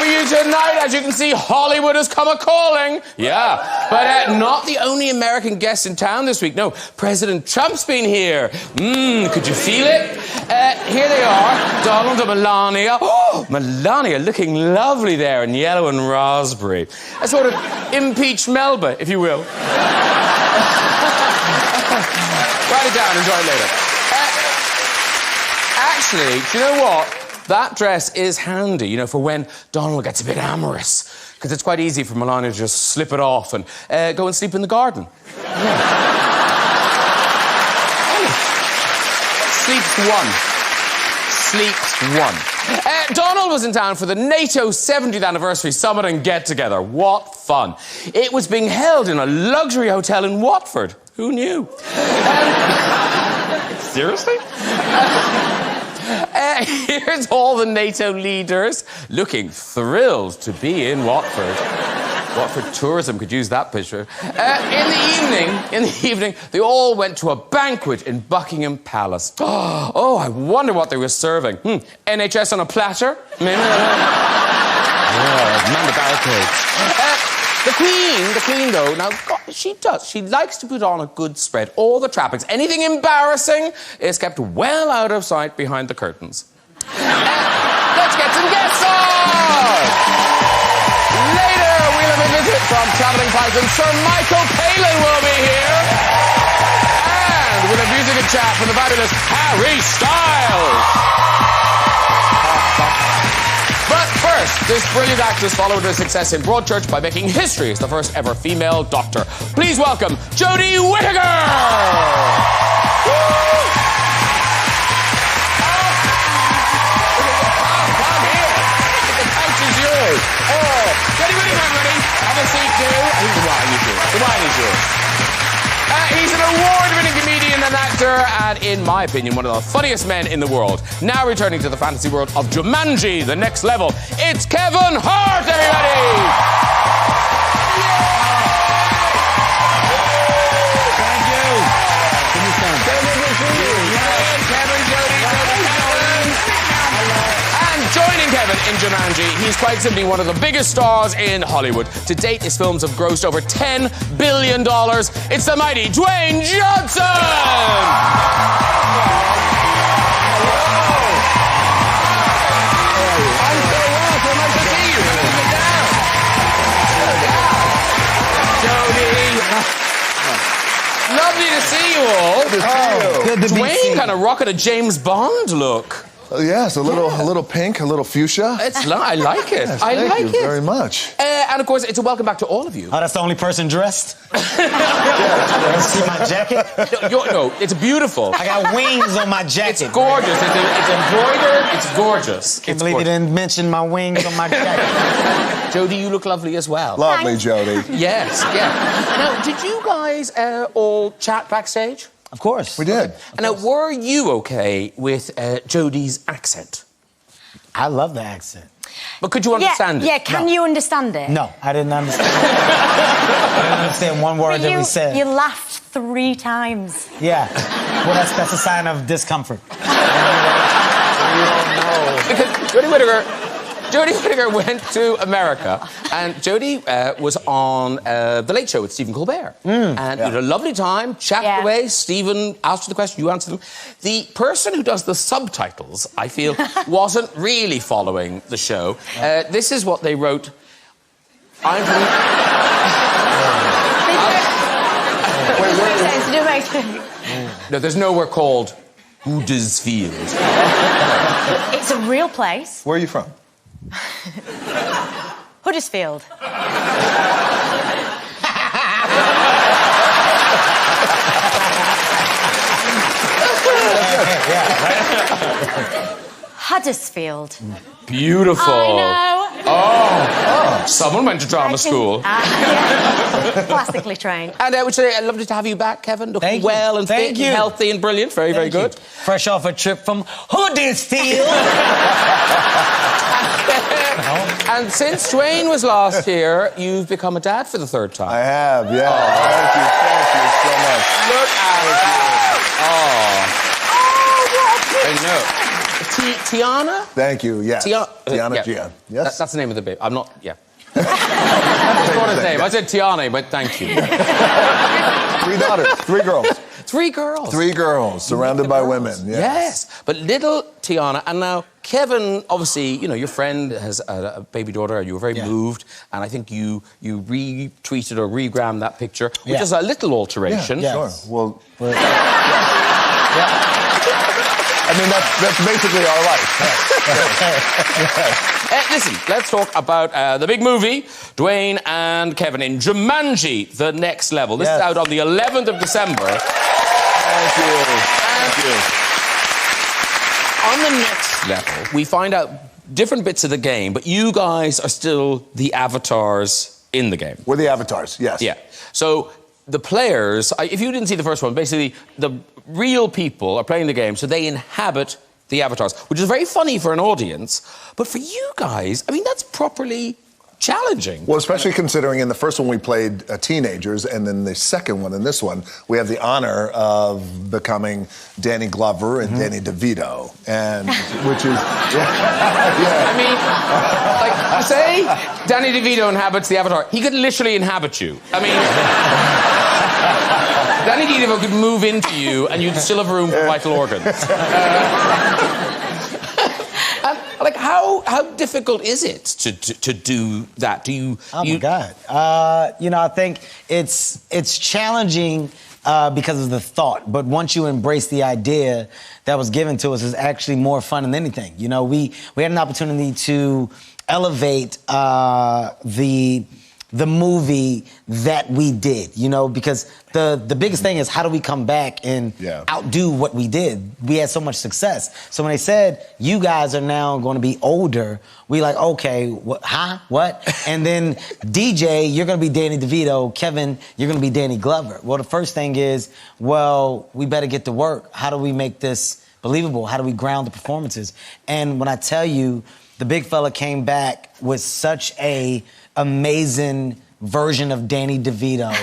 for you tonight. As you can see, Hollywood has come a-calling. Yeah, but not the only American guest in town this week. No, President Trump's been here. Could you feel it? Here they are, Donald and Melania. Oh, Melania looking lovely there in yellow and raspberry. A sort of impeach Melba, if you will. Write it down, enjoy it later. Actually, do you know what? That dress is handy, you know, for when Donald gets a bit amorous. Because it's quite easy for Melania to just slip it off and go and sleep in the garden. Yeah. Sleeps one. Donald was in town for the NATO 70th anniversary summit and get-together. What fun. It was being held in a luxury hotel in Watford. Who knew? Seriously? Here's all the NATO leaders looking thrilled to be in Watford. Watford Tourism could use that picture. In the evening, they all went to a banquet in Buckingham Palace. Oh, I wonder what they were serving. NHS on a platter? Man the barricades. The Queen, though, now, God, she likes to put on a good spread. All the trappings. Anything embarrassing is kept well out of sight behind the curtains. Let's get some guests on! Later, we'll have a visit from travelling Python. Sir Michael Palin will be here. And with a music and chat from the fabulous Harry Styles. But first, this brilliant actress followed her success in Broadchurch by making history as the first ever female doctor. Please welcome Jodi Whittaker! Come here. The couch is yours. Jodi Whittaker, everybody. Have a seat, too. I think the wine is yours. The wine is yours. He's an award-winning comedian and actor, and in my opinion, one of the funniest men in the world. Now returning to the fantasy world of Jumanji, the next level, it's Kevin Hart, everybody! Thank you. Kevin, Jodi, and joining Kevin in Jumanji, he's quite simply one of the biggest stars in Hollywood. To date, his films have grossed over $10 billion. It's the mighty Dwayne Johnson! I'm so welcome. Nice to see you. Jodi. Lovely to see you all. Good to be Dwayne seen. kind of rocking a James Bond look. Yes, a little pink, a little fuchsia. I like it. Yes, I thank like you it very much. And of course, it's a welcome back to all of you. Oh, that's the only person dressed? See my jacket? No, it's beautiful. I got wings on my jacket. It's gorgeous. It's embroidered. It's gorgeous. Can't believe you didn't mention my wings on my jacket. Jodi, you look lovely as well. Lovely, Jodi. Yes, yeah. Now, did you guys all chat backstage? Of course. We did. And now, were you okay with Jodi's accent? I love the accent. But could you understand it? Yeah, can you understand it? No, I didn't understand. I didn't understand one word that we said. You laughed 3 times. Yeah. Well, that's a sign of discomfort. You don't know. Because Jodi Whittaker went to America, and Jodi was on The Late Show with Stephen Colbert. And you had a lovely time, chatted away. Stephen asked you the question, you answered them. The person who does the subtitles, I feel, wasn't really following the show. This is what they wrote. I'm from... No, there's nowhere called Huddersfield. It's a real place. Where are you from? Huddersfield. Huddersfield. Beautiful. I know. Oh, someone went to drama school. Classically trained. And I would say, lovely to have you back, Kevin. Looking well and fit and healthy and brilliant. Very, very good. Fresh off a trip from Huddersfield. And since Dwayne was last here, you've become a dad for the 3rd time. I have, yeah. Thank you so much. Look at it. Oh. Oh, what a I know. Tiana? Thank you, yes. Tiana yeah. Gian. Yes? That's the name of the baby. I'm not, yeah. That's not his name. I said Tiana, but thank you. 3 daughters, 3 girls. 3 girls. 3 girls, surrounded by women. Yes. But little Tiana, and now Kevin, obviously, you know, your friend has a baby daughter, and you were very moved, and I think you retweeted or regrammed that picture, which is a little alteration. Yeah, sure. Well, I mean, that's basically our life. Listen, let's talk about the big movie, Dwayne and Kevin in Jumanji, The Next Level. This is out on the 11th of December. Thank you. Thank you. On The Next Level, we find out different bits of the game, but you guys are still the avatars in the game. We're the avatars, yes. Yeah. So the players, if you didn't see the first one, basically the real people are playing the game, so they inhabit the avatars, which is very funny for an audience. But for you guys, I mean, that's properly challenging. Well, especially considering in the first one we played teenagers, and then the second one, in this one, we have the honor of becoming Danny Glover and Danny DeVito, and which is, I mean, like, say Danny DeVito inhabits the avatar, he could literally inhabit you. I mean, Danny DeVito could move into you, and you'd still have room for vital organs. Like, how difficult is it to do that? Do you? My God! You know, I think it's challenging because of the thought, but once you embrace the idea that was given to us, it's actually more fun than anything. You know, we had an opportunity to elevate the movie that we did, you know, because the biggest thing is how do we come back and outdo what we did? We had so much success. So when they said, you guys are now going to be older, we like, okay, what? And then DJ, you're going to be Danny DeVito. Kevin, you're going to be Danny Glover. Well, the first thing is, well, we better get to work. How do we make this believable? How do we ground the performances? And when I tell you, the big fella came back with such a amazing version of Danny DeVito.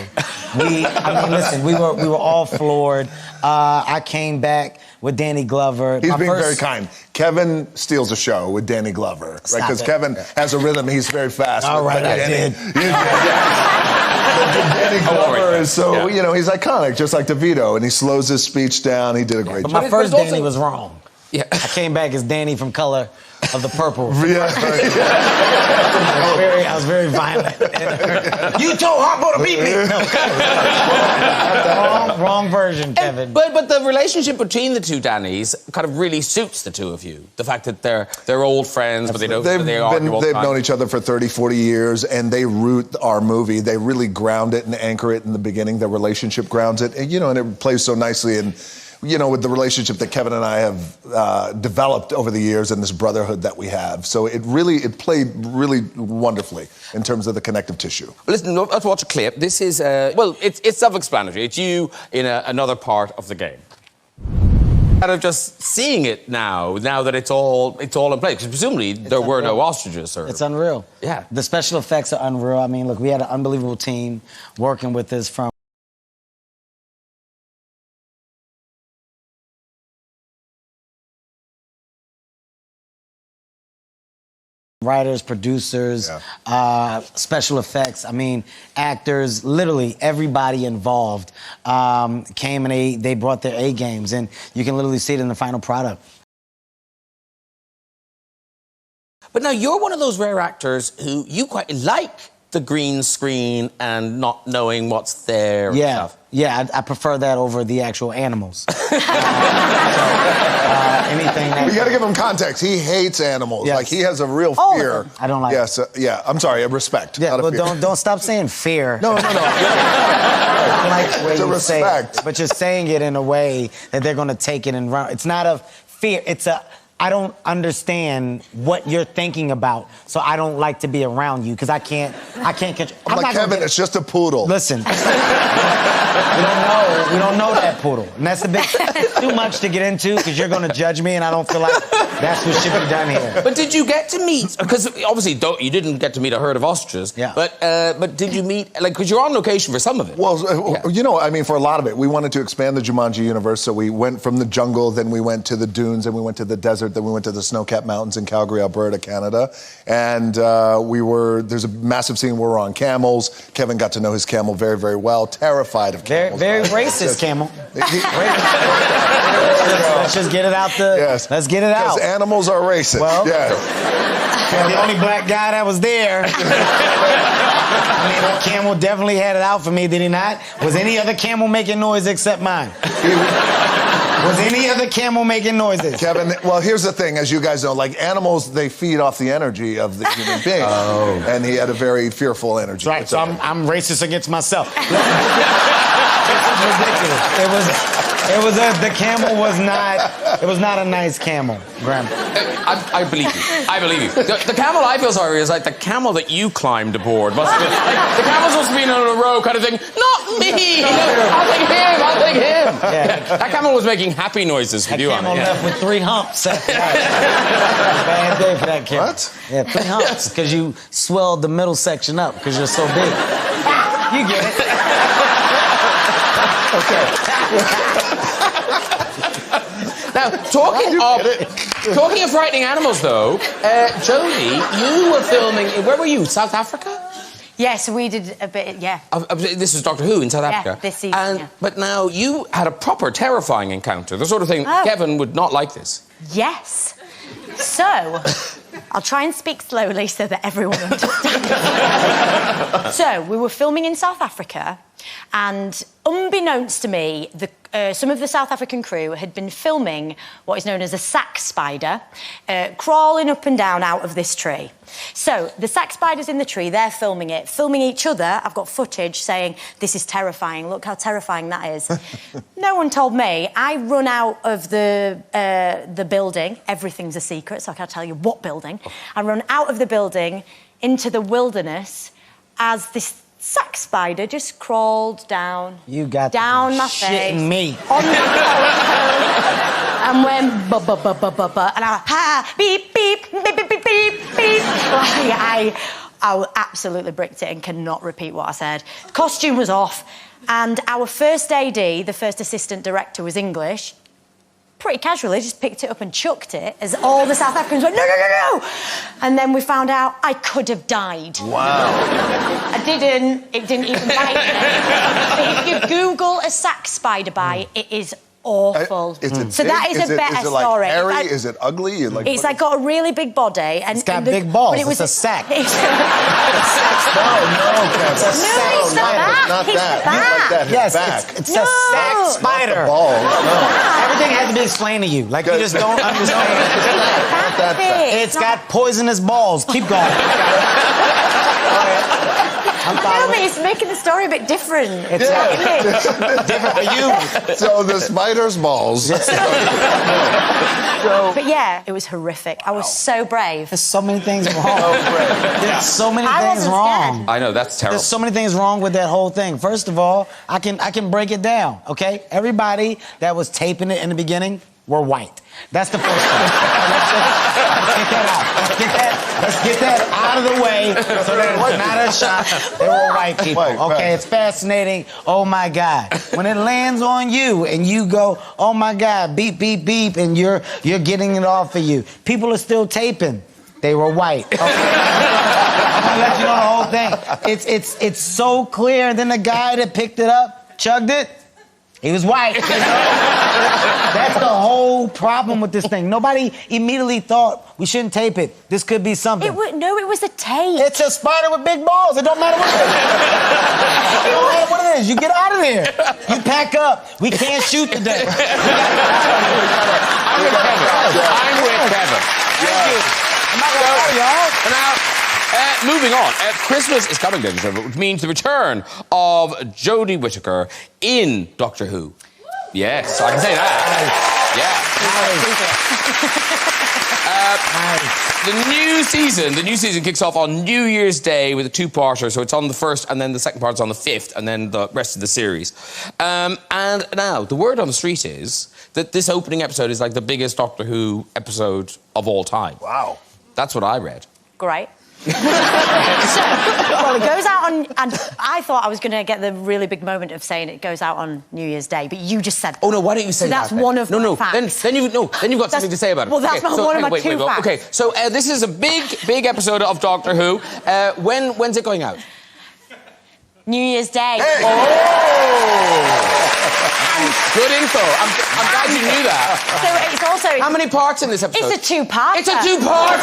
I mean, listen, we were all floored. I came back with Danny Glover. He's being very kind. Kevin steals a show with Danny Glover, right? Because Kevin has a rhythm. He's very fast. All right, I did. Danny Glover is so, you know, he's iconic, just like DeVito, and he slows his speech down. He did a great job. But my first Danny was wrong. Yeah. I came back as Danny from Color of the Purple. Yeah. I was very violent. You told Harpo to beat me. No, wrong version, Kevin. But the relationship between the two Dannys kind of really suits the two of you. The fact that they're old friends, but they don't. They've known each other for 30, 40 years, and they root our movie. They really ground it and anchor it in the beginning. Their relationship grounds it, and, you know, and it plays so nicely in, you know, with the relationship that Kevin and I have developed over the years and this brotherhood that we have. So it played really wonderfully in terms of the connective tissue. Well, listen, let's watch a clip. This is, well, it's self-explanatory. It's you in another part of the game. Out of just seeing it now that it's all in place, because presumably there were no ostriches. It's unreal. Yeah. The special effects are unreal. I mean, look, we had an unbelievable team working with us from writers, producers, special effects. I mean, actors, literally everybody involved came and they brought their A games, and you can literally see it in the final product. But now you're one of those rare actors who you quite like the green screen and not knowing what's there and stuff. Yeah, I prefer that over the actual animals. Anything that... You got to give him context. He hates animals. Yes. Like, he has a real fear. I don't like it. Yeah, I'm sorry, respect. Yeah, not well, a fear. don't stop saying fear. No. I like the way it's a you respect. say it, but you're saying it in a way that they're going to take it and run. It's not a fear. It's a... I don't understand what you're thinking about, so I don't like to be around you because I can't catch. I'm like, Kevin, it's just a poodle. Listen, we don't know that poodle, and that's a bit too much to get into because you're going to judge me, and I don't feel like That's what should be done here. But did you get to meet? Because obviously you didn't get to meet a herd of ostriches. Yeah. But did you meet because you're on location for some of it? Well, you know, I mean, for a lot of it, we wanted to expand the Jumanji universe, so we went from the jungle, then we went to the dunes, then we went to the desert, then we went to the snow-capped mountains in Calgary, Alberta, Canada, and there's a massive scene where we're on camels. Kevin got to know his camel very, very well. Terrified of camels. Very racist camel. Let's just get it out Yes. Let's get it out. Because animals are racist. Well, yes. the only black guy that was there. I mean, that camel definitely had it out for me, did he not? Was any other camel making noise except mine? Was any other camel making noises? Kevin, well, here's the thing, as you guys know, like animals, they feed off the energy of the human being. Oh. And he had a very fearful energy. That's right, so I'm racist against myself. This is ridiculous. The camel was not a nice camel, Grandma. I believe you. I believe you. The camel I feel sorry is like the camel that you climbed aboard. Must have been, like, the camel's supposed to be in a row kind of thing. Not me! I'll take him! Yeah. That camel was making happy noises with you on it. That camel left with 3 humps. Bad day for that camel. What? Yeah, 3 humps, because you swelled the middle section up because you're so big. You get it. Okay. Now, talking of frightening animals, though, Jodi, you were filming. Where were you? South Africa? Yes, we did a bit, yeah. This is Doctor Who in South Africa. This season, yeah. But now you had a proper terrifying encounter. The sort of thing Kevin would not like this. Yes. So, I'll try and speak slowly so that everyone understands. So, we were filming in South Africa, and unbeknownst to me, some of the South African crew had been filming what is known as a sack spider, crawling up and down out of this tree. So, the sack spider's in the tree, they're filming it, filming each other. I've got footage saying, this is terrifying, look how terrifying that is. No one told me. I run out of the building. Everything's a secret, so I can't tell you what building. I run out of the building into the wilderness as this sack spider just crawled down. You got down my shitting face. Me. On the and went ba-ba-ba-ba-ba-ba, and I beep, beep, beep, beep, beep, beep, beep. Like, I absolutely bricked it and cannot repeat what I said. Costume was off, and our first AD, the first assistant director, was English. Pretty casually just picked it up and chucked it as all the South Africans went, no, no, no, no! And then we found out I could have died. Wow. I didn't. It didn't even bite me. But if you Google a sack spider bite, it is awful. So that is a better story. Is it hairy? Is it ugly? It's like got a really big body. And it's got big balls. But it was a sack. It's No, it's not that. Not It's that. back. Yes, back. it's a sack spider. Balls. No. Everything has to be explained to you. Like, you just don't understand. It's got poisonous balls. Keep going. It's making the story a bit different. It's different for you. So the spider's balls. But yeah, it was horrific. I was so brave. There's so many things wrong. There's so many things wrong. I know, that's terrible. There's so many things wrong with that whole thing. First of all, I can break it down, okay? Everybody that was taping it in the beginning were white. That's the first thing. Let's get that out. Let's get that out of the way so that it's not a shock. They were white people. Okay, it's fascinating. Oh my God. When it lands on you and you go, oh my God, beep, beep, beep, and you're getting it off of you. People are still taping. They were white. Okay? I'm gonna let you know the whole thing. It's so clear. And then the guy that picked it up, chugged it, he was white. You know? That's the whole problem with this thing. Nobody immediately thought we shouldn't tape it. This could be something. No, it was a tape. It's a spider with big balls. It don't matter what it is. It don't matter what it is. You get out of there. You pack up. We can't shoot today. I'm with Kevin. Thank you. I'm not gonna lie, y'all. Now, moving on. Christmas is coming, ladies and gentlemen, which means the return of Jodi Whittaker in Doctor Who. Yes, I can say that. Yeah. The new season kicks off on New Year's Day with a two-parter. So it's on the 1st, and then the second part's on the 5th, and then the rest of the series. And now, the word on the street is that this opening episode is like the biggest Doctor Who episode of all time. Wow. That's what I read. Great. Well, it goes out on... And I thought I was going to get the really big moment of saying it goes out on New Year's Day, but you just said that. Oh, no, why don't you say so that? That's one of my Then facts. you've got something to say about it. Well, that's one of my two facts. Okay, so this is a big episode of Doctor Who. When's it going out? New Year's Day. Hey. Oh! Good info. I'm glad you knew that. So it's also... How many parts in this episode? It's a two-parter. It's a two-parter!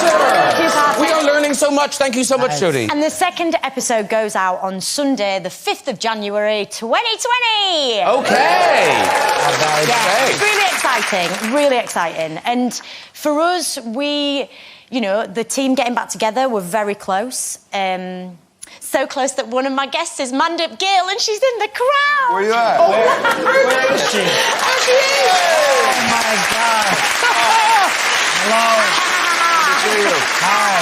Two-parter. We are learning so much. Thank you so much, Jodie. And the second episode goes out on Sunday, the 5th of January, 2020. Okay. Yeah, it's really exciting, really exciting. And for us, the team getting back together, we're very close. So close that one of my guests is Mandip Gill, and she's in the crowd. Where you at? Where is she? There she is! Oh, my God. Hello. Hi.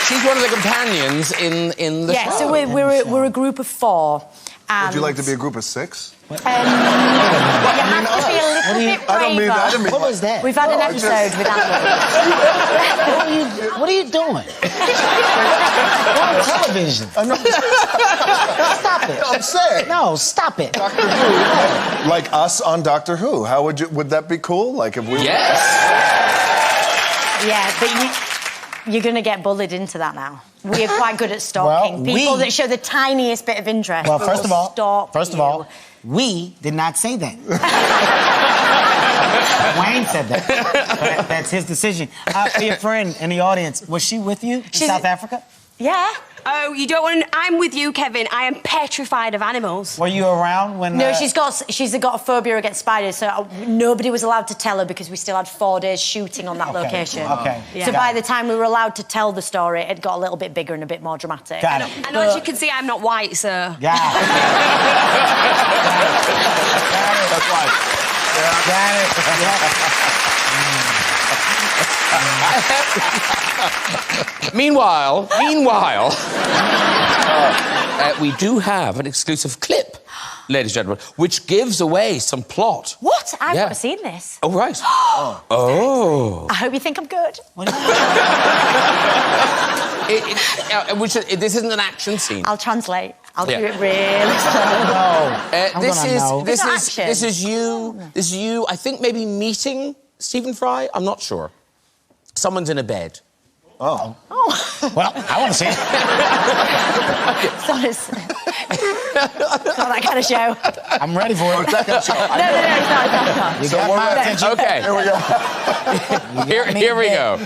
She's one of the companions in the show. Yeah, so we're a group of 4. And Would you like to be a group of 6? you have to be a little bit braver. I don't mean What was that? We've had an episode with animals. What are you doing? We're on television. Stop it. I'm saying. No, stop it. Doctor Who, like us on Doctor Who. How would that be cool? Like if we... Yes. Yeah, but you're going to get bullied into that now. We are quite good at stalking people that show the tiniest bit of interest. Well, first of all, you. we did not say that. Dwayne said that. That's his decision. For your friend in the audience, was she with you in South Africa? Yeah. Oh, you don't want... I'm with you, Kevin. I am petrified of animals. Were you around when... No, she's got a phobia against spiders, so nobody was allowed to tell her because we still had 4 days shooting on that location. Okay. Yeah. So by the time we were allowed to tell the story, it got a little bit bigger and a bit more dramatic. Got it. And as you can see, I'm not white, so... Yeah. That's why. Got it. Meanwhile, we do have an exclusive clip, ladies and gentlemen, which gives away some plot. What? I've never seen this. Oh, right. Oh. I hope you think I'm good. This isn't an action scene. I'll translate. I'll do it really slow. This is you, I think maybe meeting Stephen Fry? I'm not sure. Someone's in a bed. Oh. Well, I want to see it. It's not that kind of show. I'm ready for it. That kind of show. No, it's not. You got my attention. Okay. Here we go. Here we go.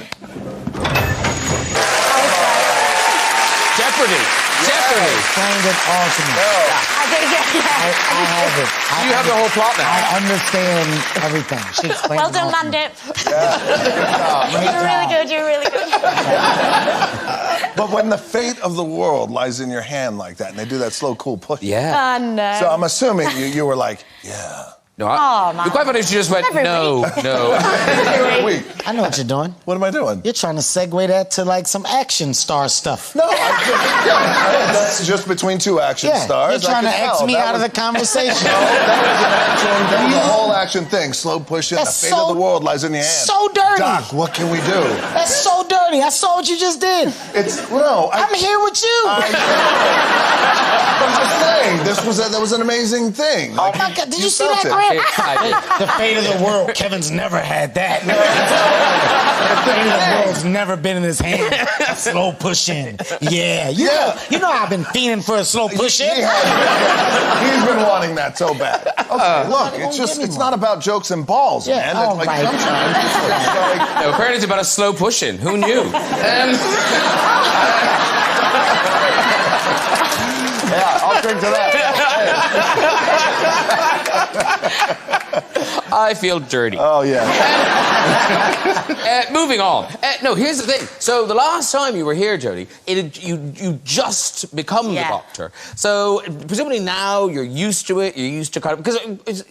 Jeopardy. Explained it all to me. I think, I have it. You have the whole plot now. I understand everything. She explained well it all done, to me. Mandip. You're really good. But when the fate of the world lies in your hand like that, and they do that slow, cool push. Yeah. No. So I'm assuming you were like, yeah. No, man. you're quite funny. She just went, Every no. Every week. I know what you're doing. What am I doing? You're trying to segue that to like some action star stuff. No, that's just between 2 action stars. You're trying to X me out of the conversation. That was a whole action thing. Slow pushing. The fate of the world lies in your hands. So dirty. Doc, what can we do? That's so dirty. I saw what you just did. I'm here with you. I'm just saying, that was an amazing thing. Oh my God! Did you see that, felt it. Grant? The fate of the world. Kevin's never had that. The fate of the world's never been in his hand. Slow push in. Yeah. You know I've been fiending for a slow push in. He's been wanting that so bad. Okay, look, it's not about jokes and balls, man. Oh, Like, right. sometimes it's like, No, apparently it's about a slow push-in. Who knew? yeah, I'll drink to that. I feel dirty. Oh, yeah. Moving on. No, here's the thing. So the last time you were here, Jodie, you just become the Doctor. So presumably now you're used to it. You're used to kind of because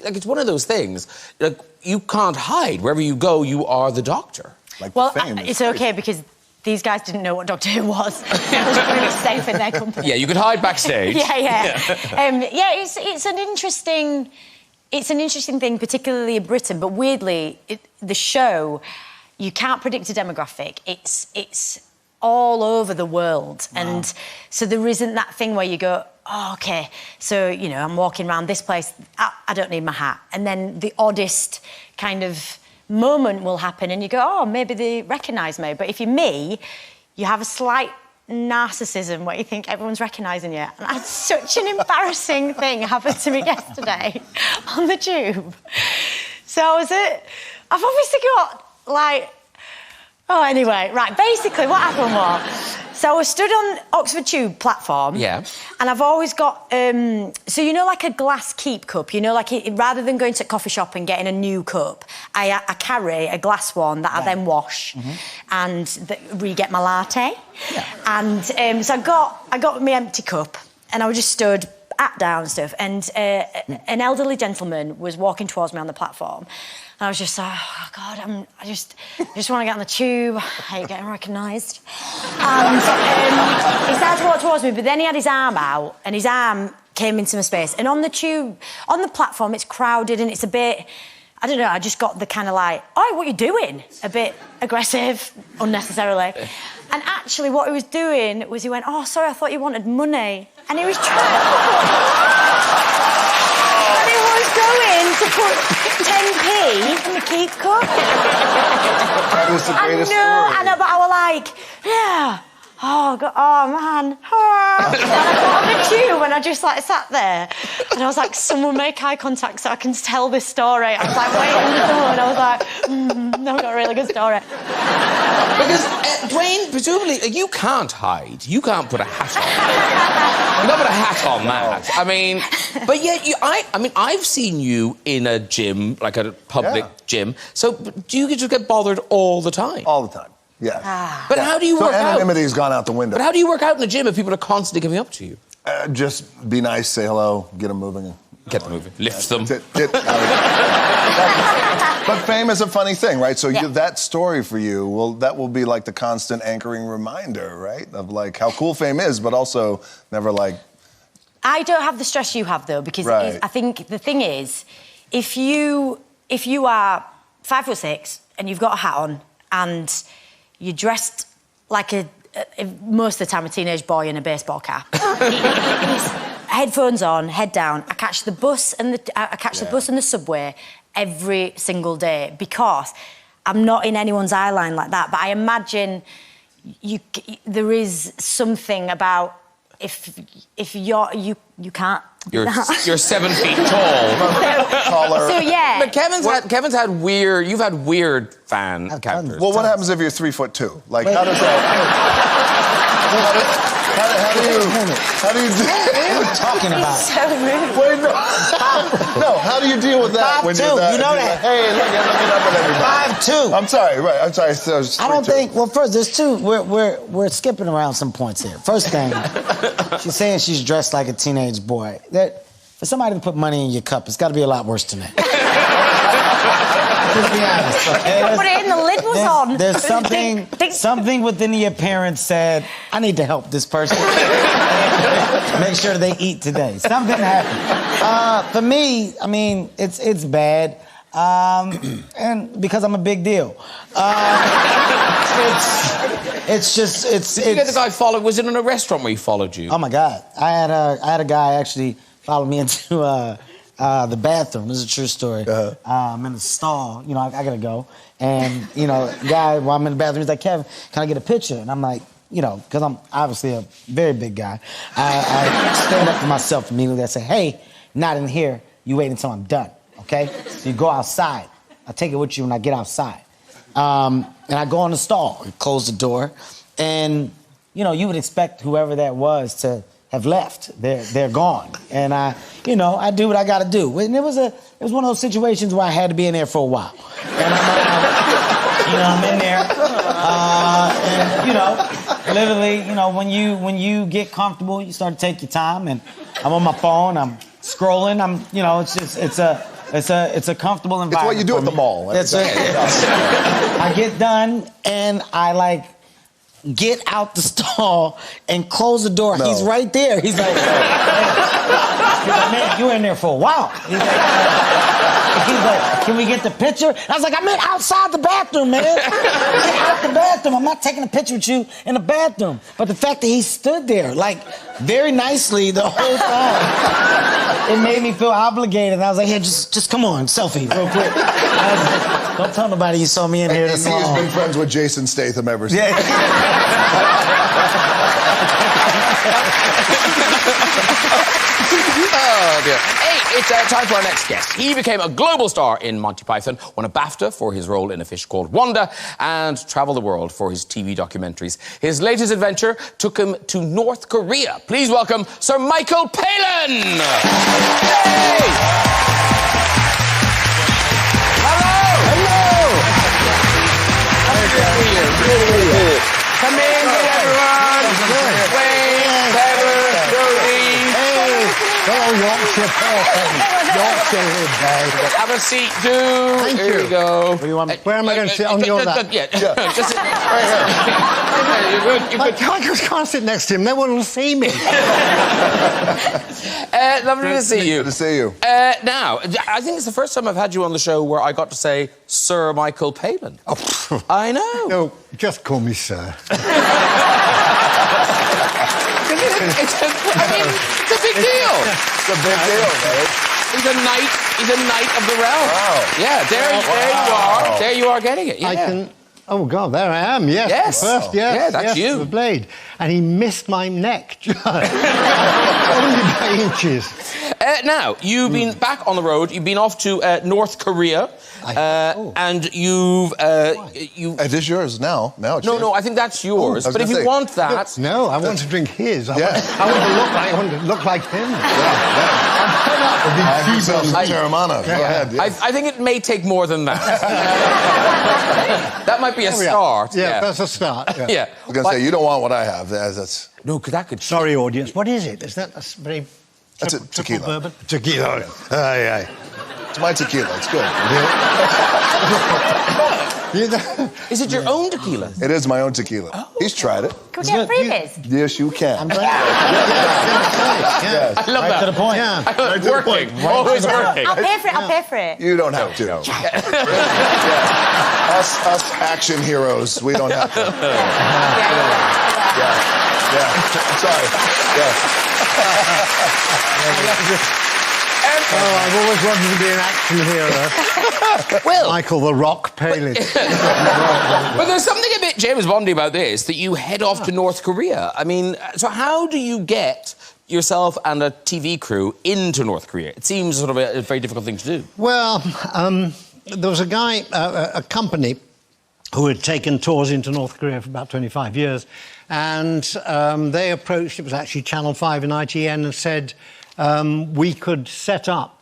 it's one of those things. Like you can't hide wherever you go. You are the Doctor. Like, Well, the fame is it's crazy. okay because these guys didn't know what Doctor Who was. I was pretty safe in their company. Yeah, you could hide backstage. yeah. It's an interesting thing, particularly in Britain. But weirdly, the show, you can't predict a demographic. It's all over the world, and so there isn't that thing where you go, oh, okay, so I'm walking around this place, I don't need my hat, and then the oddest kind of moment will happen, and you go, oh, maybe they recognise me. But if you're me, you have a slight narcissism where you think everyone's recognising you. And I had such an embarrassing thing happen to me yesterday on the tube. So I've obviously got, anyway, right, basically what happened was, so I was stood on Oxford Tube platform. Yeah. And I've always got, like a glass keep cup, rather than going to a coffee shop and getting a new cup, I carry a glass one that I then wash and re-get my latte. Yeah. And so I got my empty cup and I was just stood down and stuff, and an elderly gentleman was walking towards me on the platform. And I was just like, oh, God, I just want to get on the tube. I hate getting recognised. And he started to walk towards me, but then he had his arm out, and his arm came into my space. And on the tube, on the platform, it's crowded, and it's a bit, I don't know, I just got the kind of oh, what are you doing? A bit aggressive, unnecessarily. And actually, what he was doing was he went, oh, sorry, I thought you wanted money. And he was and he was going to put 10p in the keep cup. That was the greatest story. But I was like, yeah. Oh, God, oh, man. Oh. And I got on the tube and I just, sat there. And I was like, someone make eye contact so I can tell this story. I was, waiting on the door and I was like, I've got a really good story. Because, Dwayne, presumably, you can't hide. You can't put a hat on. You can't put a hat on that. I mean, but yet, I've seen you in a gym, like a public gym. So do you just get bothered all the time? All the time. Yeah. But how do you work out? Anonymity's gone out the window. But how do you work out in the gym if people are constantly coming up to you? Just be nice, say hello, get them moving. Get them moving. Lift them. But fame is a funny thing, right? So that story for you, that will be like the constant anchoring reminder, right? Of how cool fame is, but also never I don't have the stress you have, though, because I think the thing is, if you are 5'6" and you've got a hat on and you're dressed like most of the time, a teenage boy in a baseball cap. Headphones on, head down. I catch the bus and the bus and the subway every single day because I'm not in anyone's eye line like that. But I imagine there is something about if you can't. You're 7 feet tall. Taller. So yeah. But Kevin's had weird. You've had weird fan characters. Well, what happens if you're 3'2"? How does that? How do you do? What are you talking about? It's so rude. Wait, no. How do you deal with that? 5'2", you know that. Hey, look at everybody. 5'2". I'm sorry. Right. I'm sorry. So I don't think. Well, first, there's two. We're skipping around some points here. First thing, she's saying she's dressed like a teenage boy. That for somebody to put money in your cup, it's got to be a lot worse than that. Let's be honest. Okay? Put it in, the lid was on. There's something within the appearance said, I need to help this person. Make sure they eat today. Something happened. For me, it's bad. And because I'm a big deal. It's just. Did you get the guy followed? Was it in a restaurant where he followed you? Oh my God! I had a guy actually follow me into the bathroom. This is a true story. I'm in the stall. I gotta go, and guy while I'm in the bathroom, he's like, Kevin, can I get a picture? And I'm like, because I'm obviously a very big guy. I stand up for myself immediately. I say, hey, not in here. You wait until I'm done. Okay? So you go outside. I take it with you when I get outside. And I go in the stall, close the door, and you would expect whoever that was to have left. They're gone. And I do what I gotta do. And it was one of those situations where I had to be in there for a while. And I'm in there. And literally, when you get comfortable, you start to take your time. And I'm on my phone. I'm scrolling. It's a comfortable environment. It's what you do for at the me. mall. That's it. I get done and I like get out the stall and close the door. No. He's right there. He's like, man, you were in there for a while. He's like, can we get the picture? And I was like, I meant outside the bathroom, man. Get out the bathroom. I'm not taking a picture with you in the bathroom. But the fact that he stood there, like, very nicely the whole time, it made me feel obligated. And I was like, here, just come on, selfie, real quick. I was like, don't tell nobody you saw me in here this long. He's been friends with Jason Statham ever since. Oh, dear. Hey, it's time for our next guest. He became a global star in Monty Python, won a BAFTA for his role in A Fish Called Wanda, and traveled the world for his TV documentaries. His latest adventure took him to North Korea. Please welcome Sir Michael Palin! Hey! Come in, everyone. Dwayne, Heather, Jodie. Hello, Yorkshire Paul. Yorkshire Hood, guys. Have a seat, dude. Thank Here you. you go. Where do you want me? Where am I going to sit? On your lap? Yeah. Just sit right here. You're good. I just can't sit next to him. No one will see me. Lovely to see you. Good to see you. Now, I think it's the first time I've had you on the show where I got to say Sir Michael Palin. Oh, I know. no, just call me sir. It's a big deal. It's a big deal, right? He's a knight of the realm. Wow. Yeah, there you are. There you are getting it. Yeah. I can... Oh, God, there I am, yes. Yes. First, yes. Yeah, that's yes, you. The blade. And he missed my neck. Only by inches. Now, you've been back on the road. You've been off to North Korea. And you've... It is yours now. Now it's yours. No, I think that's yours. I was But if gonna you say, want that... No, I want to drink his. I want to look like him. Have yourself some Terramana. Go ahead. Yeah. I think it may take more than that. That might be a start. Yeah, that's a start. Yeah. Yeah. I was going to say, you don't want what I have. That's No, because that could... Sorry, audience. What is it? Is that a very... That's a tequila. Bourbon? Tequila. Aye. It's my tequila. It's good. Is it your own tequila? It is my own tequila. Oh. He's tried it. Can we get freebies? Yes, you can. I'm glad. Yes. I love Right that. to the point. Yeah. Working. Always working. I'll pay for it, I'll pay for it. You don't have to. No. Us action heroes, we don't have to. Sorry. I've always wanted to be an action hero. Well, Michael the Rock Palin. but there's something a bit James Bondy about this, that you head off to North Korea. I mean, so how do you get yourself and a TV crew into North Korea? It seems sort of a very difficult thing to do. Well, there was a guy, a company, who had taken tours into North Korea for about 25 years, and they approached, it was actually Channel 5 and ITN, and said we could set up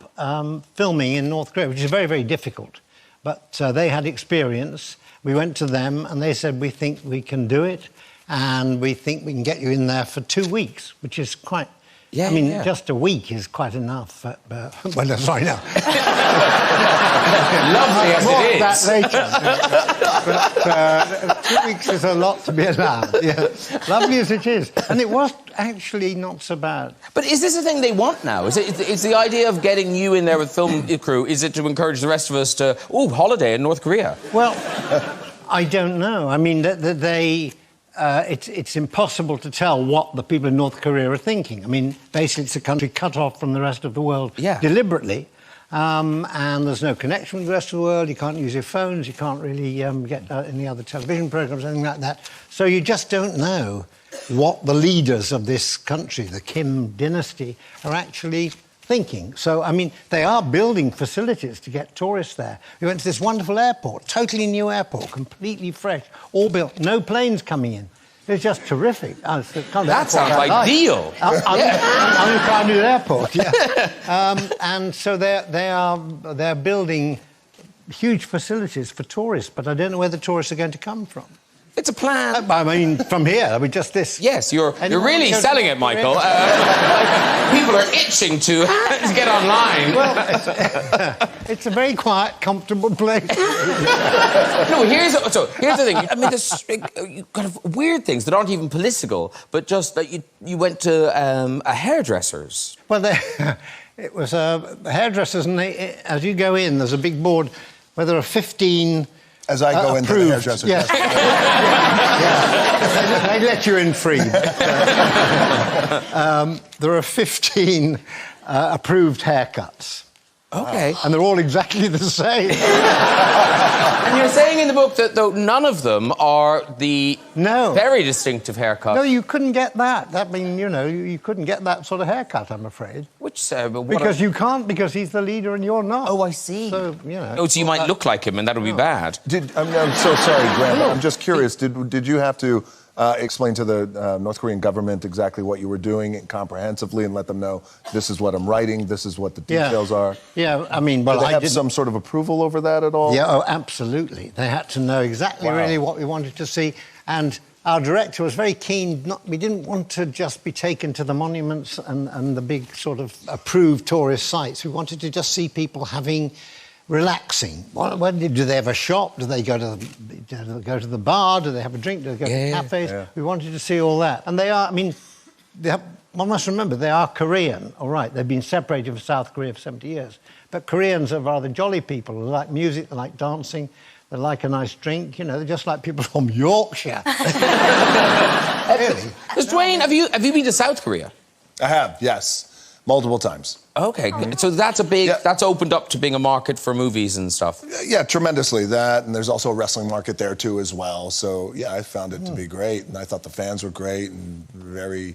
filming in North Korea, which is very, very difficult. But they had experience. We went to them, and they said, we think we can do it, and we think we can get you in there for 2 weeks, which is quite... Yeah, I mean, yeah. just a week is quite enough. Well, no, sorry, no. Lovely as More it of is. that later. But 2 weeks is a lot to be allowed. Yeah. Lovely as it is. And it was actually not so bad. But is this the thing they want now? Is the idea of getting you in there with film crew, is it to encourage the rest of us to, holiday in North Korea? Well, I don't know. I mean, it's impossible to tell what the people in North Korea are thinking. I mean, basically, it's a country cut off from the rest of the world deliberately, and there's no connection with the rest of the world. You can't use your phones. You can't really get any other television programs, anything like that. So you just don't know what the leaders of this country, the Kim dynasty, are actually thinking. So, I mean, they are building facilities to get tourists there. We went to this wonderful airport, totally new airport, completely fresh, all built, no planes coming in. It was just terrific. That sounds ideal. Uncrowded airport, yeah. And so they're building huge facilities for tourists, but I don't know where the tourists are going to come from. It's a plan. I mean, from here, I mean, just this. Yes, you're really goes selling to it, Michael. People are itching to get online. Well, it's a very quiet, comfortable place. No, here's the thing. I mean, there's kind of weird things that aren't even political, but just that you went to a hairdresser's. Well, it was hairdressers, and as you go in, there's a big board where there are 15... As I go into the hairdresser. Yes. They let you in free. There are 15 approved haircuts. Okay. And they're all exactly the same. And you're saying in the book that, though, none of them are the very distinctive haircut. No, you couldn't get that. I mean, you know, you couldn't get that sort of haircut, I'm afraid. Because you can't, because he's the leader and you're not. Oh, I see. So, you know. Oh, so you might look like him and that would be bad. I'm so sorry, Graham. I'm just curious. Did you have to explain to the North Korean government exactly what you were doing comprehensively and let them know this is what I'm writing, this is what the details are? Yeah, I mean, well, Did they have some sort of approval over that at all? Yeah, oh, absolutely. They had to know exactly really what we wanted to see. And our director was very keen. We didn't want to just be taken to the monuments and the big sort of approved tourist sites. We wanted to just see people relaxing. Do they have a shop? Do they go to the bar? Do they have a drink? Do they go to cafes? Yeah. We wanted to see all that. And they are, I mean, one must remember, they are Korean, all right. They've been separated from South Korea for 70 years. But Koreans are rather jolly people. They like music, they like dancing, they like a nice drink. You know, they're just like people from Yorkshire. Really? Dwayne, have you been to South Korea? I have, yes. Multiple times. Okay, so that's that's opened up to being a market for movies and stuff. Yeah, tremendously. That, and there's also a wrestling market there too as well. So yeah, I found it to be great, and I thought the fans were great and very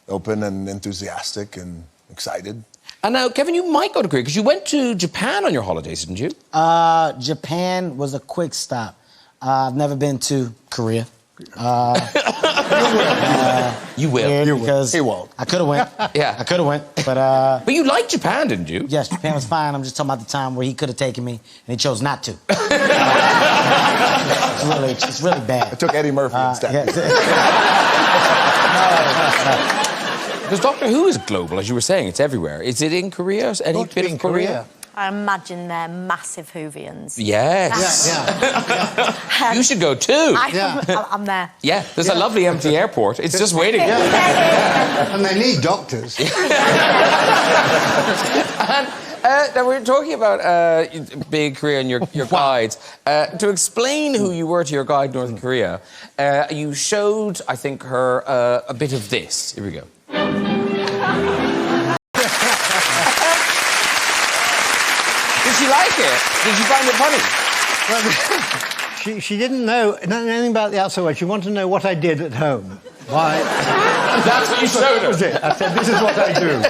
open and enthusiastic and excited. And now, Kevin, you might go to Korea because you went to Japan on your holidays, didn't you? Japan was a quick stop. I've never been to Korea. You will. Because he won't. I could have went. Yeah. I could have went, but... But you liked Japan, didn't you? Yes, Japan was fine. I'm just talking about the time where he could have taken me, and he chose not to. It's really bad. I took Eddie Murphy instead. Because Doctor Who is global, as you were saying. It's everywhere. Is it in Korea? Any bit of Korea? I imagine they're massive Whovians. Yes. Yeah. You should go too. I'm there. Yeah, there's a lovely empty airport. It's just waiting. And they need doctors. Now we're talking about being Korea and your guides. To explain who you were to your guide, North Korea, you showed, I think, her a bit of this. Here we go. Did she like it? Did you find it funny? Well, she didn't know anything about the outside world. She wanted to know what I did at home. Why? That's what you showed her. I said, this is what I do.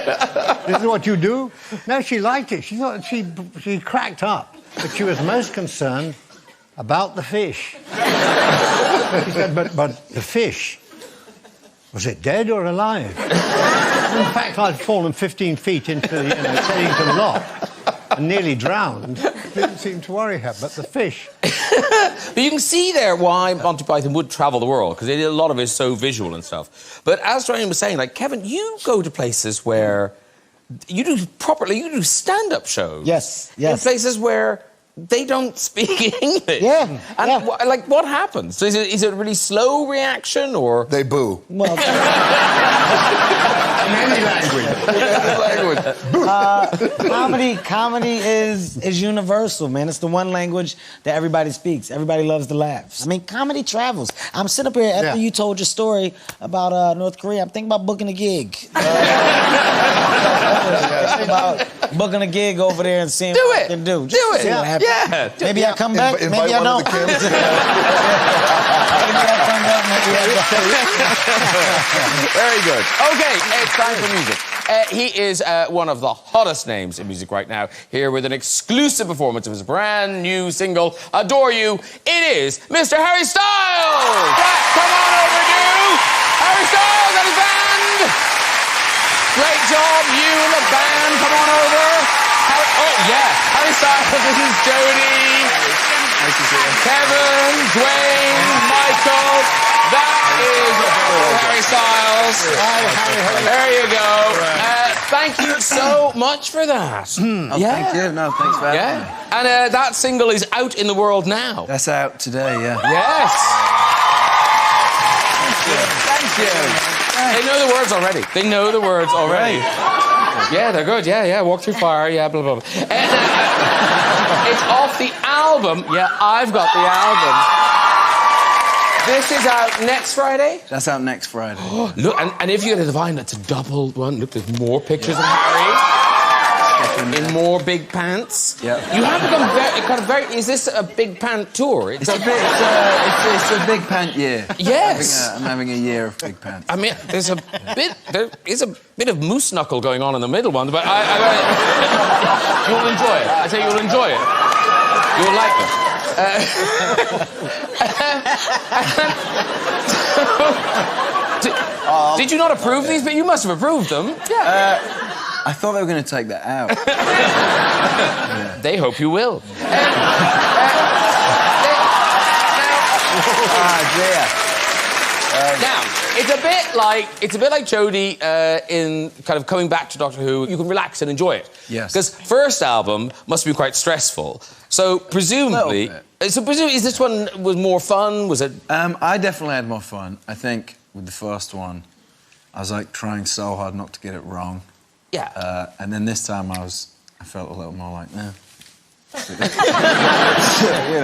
This is what you do? No, she liked it. She thought she cracked up. But she was most concerned about the fish. She said, but the fish, was it dead or alive? In fact, I'd fallen 15 feet into Teddington Lock and nearly drowned. Didn't seem to worry her, but the fish. But you can see there why Monty Python would travel the world, because a lot of it is so visual and stuff. But as Dwayne was saying, like, Kevin, you go to places where you do stand-up shows. Yes. In places where they don't speak English. Yeah. And like, what happens? So is it a really slow reaction, or they boo? Well, in any language. Comedy is universal, man. It's the one language that everybody speaks. Everybody loves to laugh. I mean, comedy travels. I'm sitting up here after you told your story about North Korea. I'm thinking about booking a gig. About booking a gig over there and seeing what I can do. Do it. What happens. Yeah. Maybe I come back. Maybe I don't. Maybe I come back. Maybe I don't. Very good. Okay, it's time for music. He is one of the hottest names in music right now, here with an exclusive performance of his brand new single, Adore You. It is Mr. Harry Styles! Come on over, dude! Harry Styles and his band! Great job, you and the band, come on over. Harry Styles, this is Jodi. Nice to see you. Kevin, Dwayne, Michael. That is Harry Styles. There you go. Thank you so much for that. Oh, thank you. No, thanks for having me. And that single is out in the world now. That's out today, yeah. Yes. Thank you. They know the words already. They know the words already. Right. Yeah, they're good. Yeah. Walk through fire. Yeah, blah, blah, blah. And, it's off the album. Yeah, I've got the album. This is out next Friday? That's out next Friday. Look, and if you get a Divine, that's a double one. Look, there's more pictures of Harry. In more big pants. Yeah. You have become very... Is this a big pant tour? It's a big pant year. Yes. I'm having a year of big pants. I mean, there is a bit of moose knuckle going on in the middle one, but you'll enjoy it. I say you'll enjoy it. You'll like it. Did you not approve these? But you must have approved them. Yeah. I thought they were going to take that out. They hope you will. Now, it's a bit like Jodie in kind of coming back to Doctor Who. You can relax and enjoy it. Yes. Because first album must be quite stressful. So presumably, is this one was more fun? Was it? I definitely had more fun. I think with the first one, I was like trying so hard not to get it wrong. Yeah. And then this time I felt a little more like, see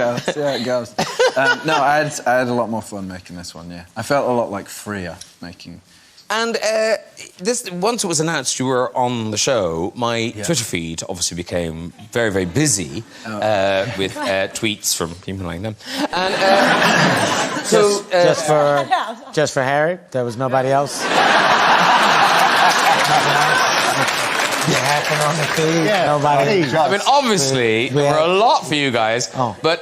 how it goes. No, I had a lot more fun making this one, yeah. I felt a lot like freer making. And once it was announced you were on the show, my Twitter feed obviously became very, very busy with tweets from people like them. And just for Harry, there was nobody else. On the feed. Yeah, nobody. I mean, obviously, there were a lot for you guys, but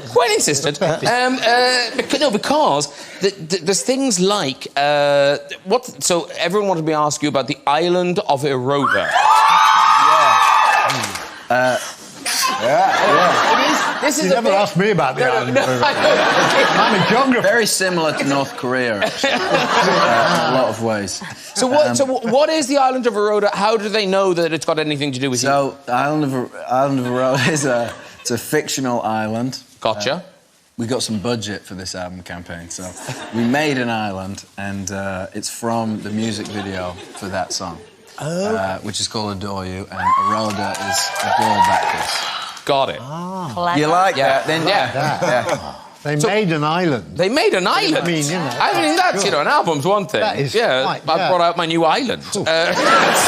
quite insistent. Because there's things like So everyone wanted me to ask you about the island of Eroda. This is you never asked me about the island. I'm in geography. Very similar to North Korea, actually, in a lot of ways. So what is the island of Eroda? How do they know that it's got anything to do with you? So the island of Eroda is a fictional island. Gotcha. We got some budget for this album campaign, so we made an island, and it's from the music video for that song, which is called Adore You, and Eroda is Adore Bacchus. Got it. You like that? Then They made an island. They made an island. I mean, that's an album's one thing. That is I brought out my new island. Something else.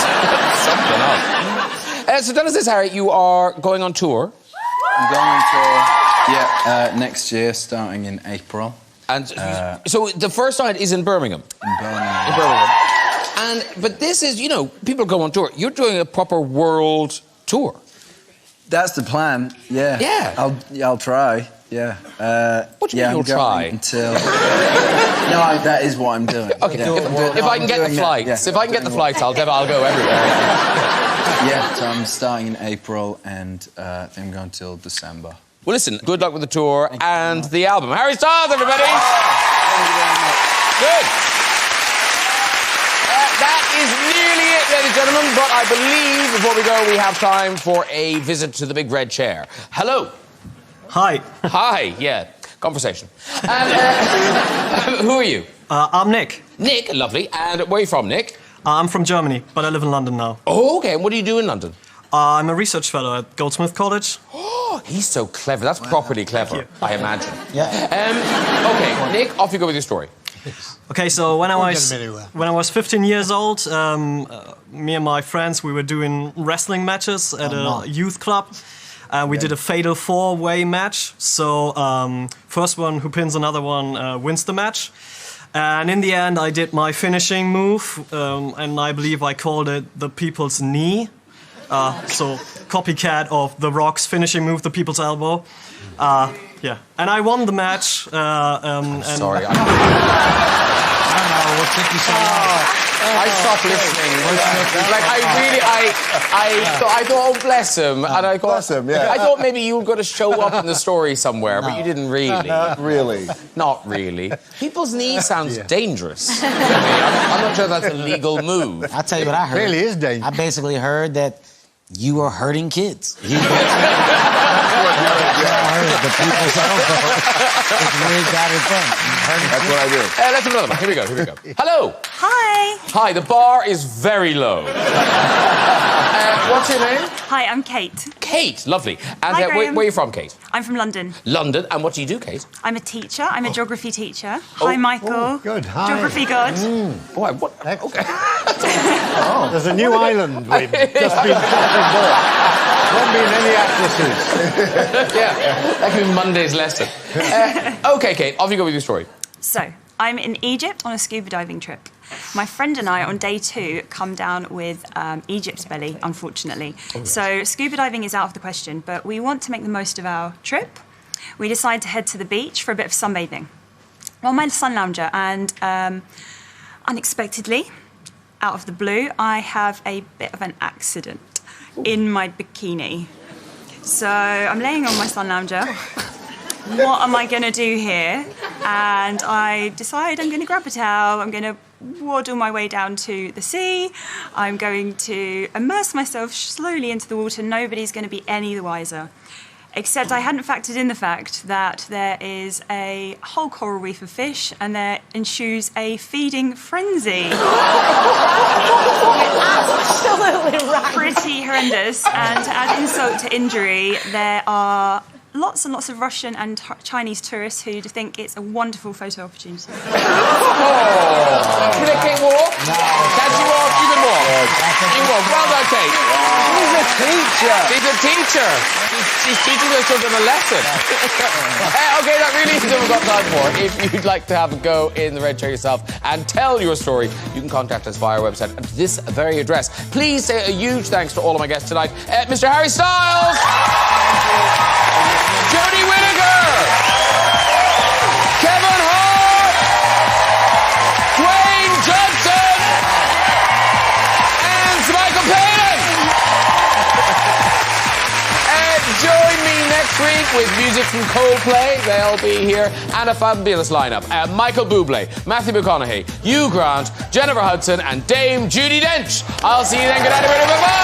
So tell us this, Harry. You are going on tour. I'm going on tour. Next year, starting in April. And so the first night is in Birmingham. In Birmingham. But this is, people go on tour. You're doing a proper world tour. That's the plan. Yeah. Yeah. I'll try. Yeah. What do you mean you'll try? Until... No, that is what I'm doing. Okay. If I can get the flights, I'll go everywhere. Yeah. So I'm starting in April, and I think I'm going till December. Well, listen. Good luck with the tour and the album. Harry Styles, everybody. Thank you very much. Good. That is nearly it, ladies and gentlemen, but I believe before we go, we have time for a visit to the big red chair. Hello. Hi. Hi, yeah. Conversation. Who are you? I'm Nick. Nick, lovely. And where are you from, Nick? I'm from Germany, but I live in London now. Oh, okay. And what do you do in London? I'm a research fellow at Goldsmith College. Oh, he's so clever. That's properly clever, I imagine. Yeah. Okay, Nick, off you go with your story. Okay, so when I was 15 years old, me and my friends, we were doing wrestling matches at a youth club. We did a fatal four-way match. So first one who pins another one wins the match. And in the end, I did my finishing move, and I believe I called it the People's Knee. So copycat of The Rock's finishing move, the People's Elbow. Yeah, and I won the match. Sorry. what took you so long? I stopped listening. Like I thought, oh bless him, and I thought, Bless him, yeah. I thought maybe you were going to show up in the story somewhere, but you didn't really. Not really. Not really. People's knee sounds dangerous. I'm not sure that's a legal move. I'll tell you what I heard. It really is dangerous. I basically heard that you are hurting kids. I heard the people it's really got it done. That's what I do. Let's have another one. Here we go. Hello. Hi. Hi, the bar is very low. What's your name? Hi, I'm Kate. Kate, lovely. And Hi, where Graham. are you from, Kate? I'm from London. London. And what do you do, Kate? I'm a teacher. I'm a geography teacher. Hi, Michael. Oh, good. Hi. Geography god. Boy, what? Okay. There's a new island we've just been bought. Won't be in any actresses. Yeah, that could be Monday's lesson. Okay, Kate, off you go with your story. So, I'm in Egypt on a scuba diving trip. My friend and I, on day 2, come down with Egypt's belly, unfortunately. Oh, yes. So scuba diving is out of the question, but we want to make the most of our trip. We decide to head to the beach for a bit of sunbathing. Well, I'm a sun lounger, and unexpectedly, out of the blue, I have a bit of an accident in my bikini. So I'm laying on my sun lounger. What am I going to do here? And I decide I'm going to grab a towel, I'm going to waddle my way down to the sea, I'm going to immerse myself slowly into the water, nobody's going to be any the wiser. Except I hadn't factored in the fact that there is a whole coral reef of fish and there ensues a feeding frenzy. Absolutely right. Pretty horrendous. And to add insult to injury, there are lots and lots of Russian and Chinese tourists who think it's a wonderful photo opportunity. Did Kate walk? No. Can she walk? You can walk. You walk. Well done, Kate. He's a teacher. She's a teacher. She's teaching those children a lesson. Okay, that really is all we've got time for. If you'd like to have a go in the red chair yourself and tell your story, you can contact us via our website at this very address. Please say a huge thanks to all of my guests tonight. Mr. Harry Styles. Jodi Whittaker. Kevin Hart. Dwayne Johnson. And Michael Palin. Join me next week with music from Coldplay. They'll be here. And a fabulous lineup. Michael Bublé, Matthew McConaughey, Hugh Grant, Jennifer Hudson, and Dame Judi Dench. I'll see you then. Good night, everybody. Bye-bye.